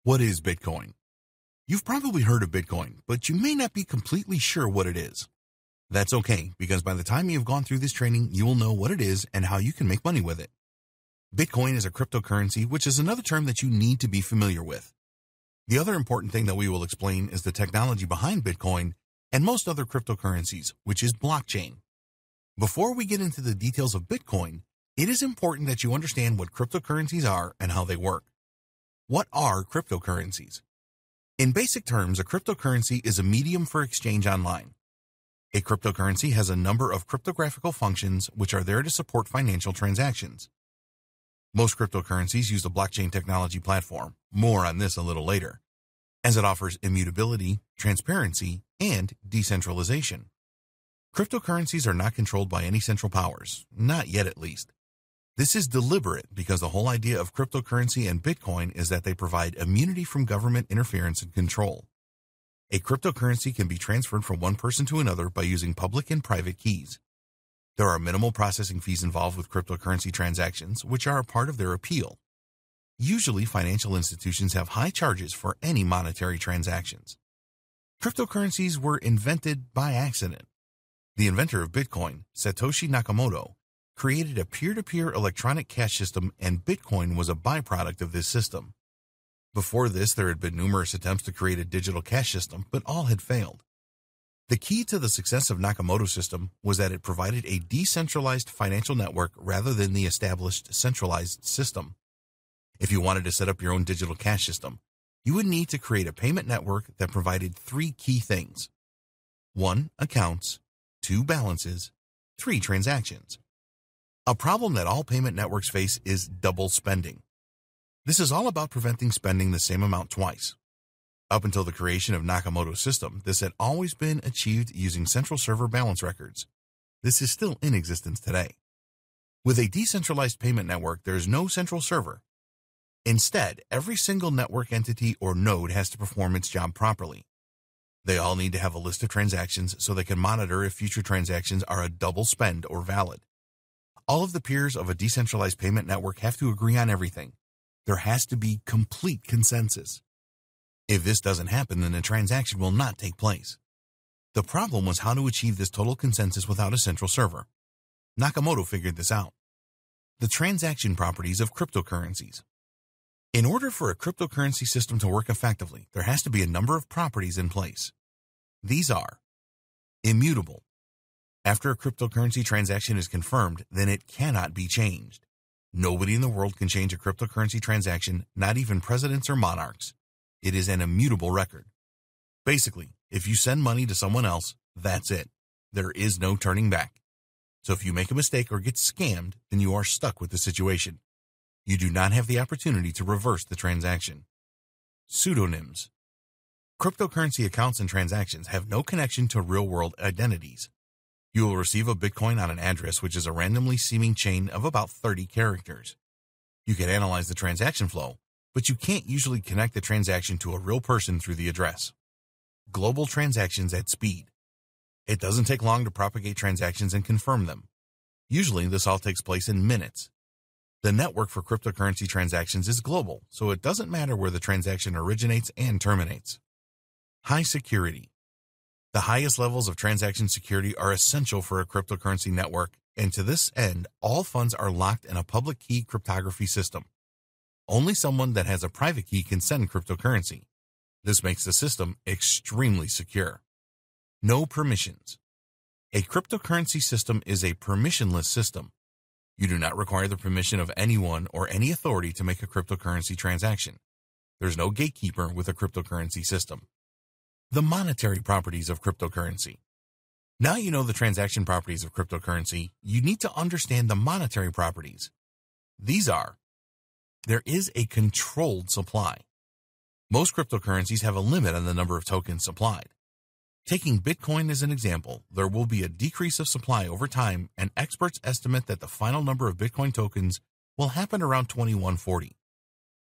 What is Bitcoin? You've probably heard of Bitcoin, but you may not be completely sure what it is. That's okay, because by the time you've gone through this training, you will know what it is and how you can make money with it. Bitcoin is a cryptocurrency, which is another term that you need to be familiar with. The other important thing that we will explain is the technology behind Bitcoin and most other cryptocurrencies, which is blockchain. Before we get into the details of Bitcoin, it is important that you understand what cryptocurrencies are and how they work. What are cryptocurrencies? In basic terms, a cryptocurrency is a medium for exchange online. A cryptocurrency has a number of cryptographical functions which are there to support financial transactions. Most cryptocurrencies use the blockchain technology platform, more on this a little later, as it offers immutability, transparency, and decentralization. Cryptocurrencies are not controlled by any central powers, not yet at least. This is deliberate because the whole idea of cryptocurrency and Bitcoin is that they provide immunity from government interference and control. A cryptocurrency can be transferred from one person to another by using public and private keys. There are minimal processing fees involved with cryptocurrency transactions, which are a part of their appeal. Usually, financial institutions have high charges for any monetary transactions. Cryptocurrencies were invented by accident. The inventor of Bitcoin, Satoshi Nakamoto, created a peer-to-peer electronic cash system, and Bitcoin was a byproduct of this system. Before this, there had been numerous attempts to create a digital cash system, but all had failed. The key to the success of Nakamoto's system was that it provided a decentralized financial network rather than the established centralized system. If you wanted to set up your own digital cash system, you would need to create a payment network that provided three key things. 1. Accounts. 2. Balances. 3. Transactions. A problem that all payment networks face is double spending. This is all about preventing spending the same amount twice. Up until the creation of Nakamoto's system, this had always been achieved using central server balance records. This is still in existence today. With a decentralized payment network, there is no central server. Instead, every single network entity or node has to perform its job properly. They all need to have a list of transactions so they can monitor if future transactions are a double spend or valid. All of the peers of a decentralized payment network have to agree on everything. There has to be complete consensus. If this doesn't happen, then the transaction will not take place. The problem was how to achieve this total consensus without a central server. Nakamoto figured this out. The transaction properties of cryptocurrencies. In order for a cryptocurrency system to work effectively, there has to be a number of properties in place. These are immutable. After a cryptocurrency transaction is confirmed, then it cannot be changed. Nobody in the world can change a cryptocurrency transaction, not even presidents or monarchs. It is an immutable record. Basically, if you send money to someone else, that's it. There is no turning back. So if you make a mistake or get scammed, then you are stuck with the situation. You do not have the opportunity to reverse the transaction. Pseudonyms. Cryptocurrency accounts and transactions have no connection to real-world identities. You will receive a Bitcoin on an address which is a randomly seeming chain of about 30 characters. You can analyze the transaction flow, but you can't usually connect the transaction to a real person through the address. Global transactions at speed. It doesn't take long to propagate transactions and confirm them. Usually, this all takes place in minutes. The network for cryptocurrency transactions is global, so it doesn't matter where the transaction originates and terminates. High security. The highest levels of transaction security are essential for a cryptocurrency network, and to this end, all funds are locked in a public key cryptography system. Only someone that has a private key can send cryptocurrency. This makes the system extremely secure. No permissions. A cryptocurrency system is a permissionless system. You do not require the permission of anyone or any authority to make a cryptocurrency transaction. There's no gatekeeper with a cryptocurrency system. The monetary properties of cryptocurrency. Now you know the transaction properties of cryptocurrency, you need to understand the monetary properties. These are: there is a controlled supply. Most cryptocurrencies have a limit on the number of tokens supplied. Taking Bitcoin as an example, there will be a decrease of supply over time, and experts estimate that the final number of Bitcoin tokens will happen around 2140.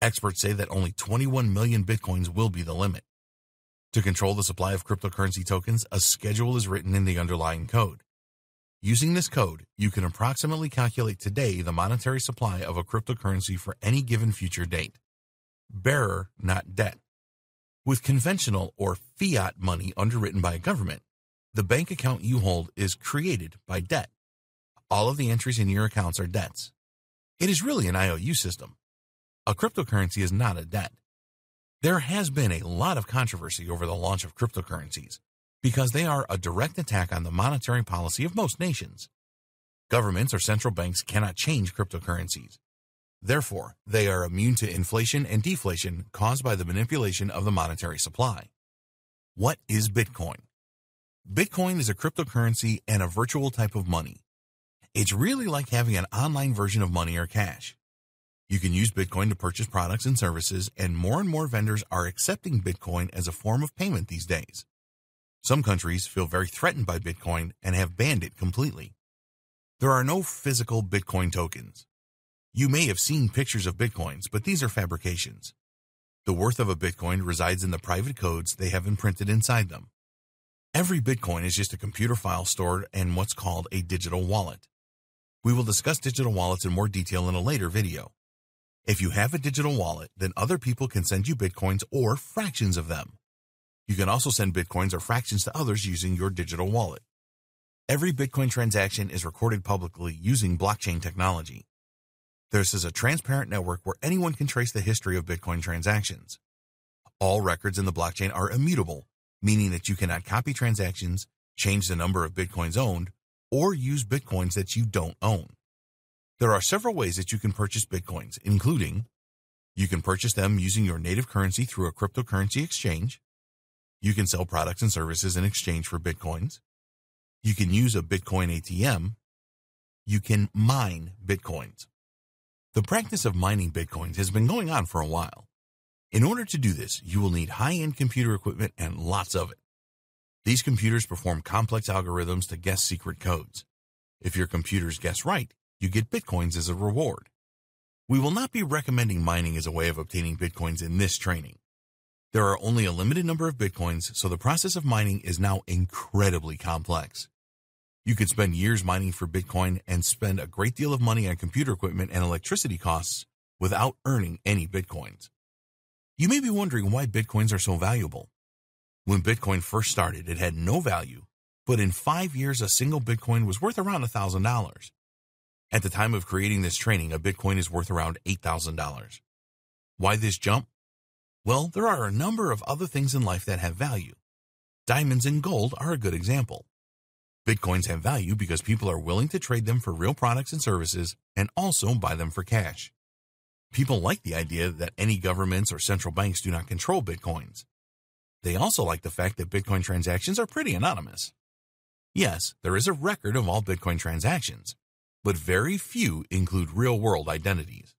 Experts say that only 21 million Bitcoins will be the limit. To control the supply of cryptocurrency tokens, a schedule is written in the underlying code. Using this code, you can approximately calculate today the monetary supply of a cryptocurrency for any given future date. bearer, not debt. With conventional or fiat money underwritten by a government, the bank account you hold is created by debt. All of the entries in your accounts are debts. It is really an IOU system. A cryptocurrency is not a debt. There has been a lot of controversy over the launch of cryptocurrencies because they are a direct attack on the monetary policy of most nations. Governments or central banks cannot change cryptocurrencies. Therefore, they are immune to inflation and deflation caused by the manipulation of the monetary supply. What is Bitcoin? Bitcoin is a cryptocurrency and a virtual type of money. It's really like having an online version of money or cash. You can use Bitcoin to purchase products and services, and more vendors are accepting Bitcoin as a form of payment these days. Some countries feel very threatened by Bitcoin and have banned it completely. There are no physical Bitcoin tokens. You may have seen pictures of Bitcoins, but these are fabrications. The worth of a Bitcoin resides in the private codes they have imprinted inside them. Every Bitcoin is just a computer file stored in what's called a digital wallet. We will discuss digital wallets in more detail in a later video. If you have a digital wallet, then other people can send you Bitcoins or fractions of them. You can also send Bitcoins or fractions to others using your digital wallet. Every Bitcoin transaction is recorded publicly using blockchain technology. This is a transparent network where anyone can trace the history of Bitcoin transactions. All records in the blockchain are immutable, meaning that you cannot copy transactions, change the number of Bitcoins owned, or use Bitcoins that you don't own. There are several ways that you can purchase Bitcoins, including you can purchase them using your native currency through a cryptocurrency exchange. You can sell products and services in exchange for Bitcoins. You can use a Bitcoin ATM. You can mine Bitcoins. The practice of mining Bitcoins has been going on for a while. In order to do this, you will need high-end computer equipment and lots of it. These computers perform complex algorithms to guess secret codes. If your computers guess right, you get Bitcoins as a reward. We will not be recommending mining as a way of obtaining Bitcoins in this training. There are only a limited number of Bitcoins, so the process of mining is now incredibly complex. You could spend years mining for Bitcoin and spend a great deal of money on computer equipment and electricity costs without earning any Bitcoins. You may be wondering why Bitcoins are so valuable. When Bitcoin first started, it had no value, but in 5 years, a single Bitcoin was worth around $1,000. At the time of creating this training, a Bitcoin is worth around $8,000. Why this jump? Well, there are a number of other things in life that have value. Diamonds and gold are a good example. Bitcoins have value because people are willing to trade them for real products and services and also buy them for cash. People like the idea that any governments or central banks do not control Bitcoins. They also like the fact that Bitcoin transactions are pretty anonymous. Yes, there is a record of all Bitcoin transactions, but very few include real-world identities.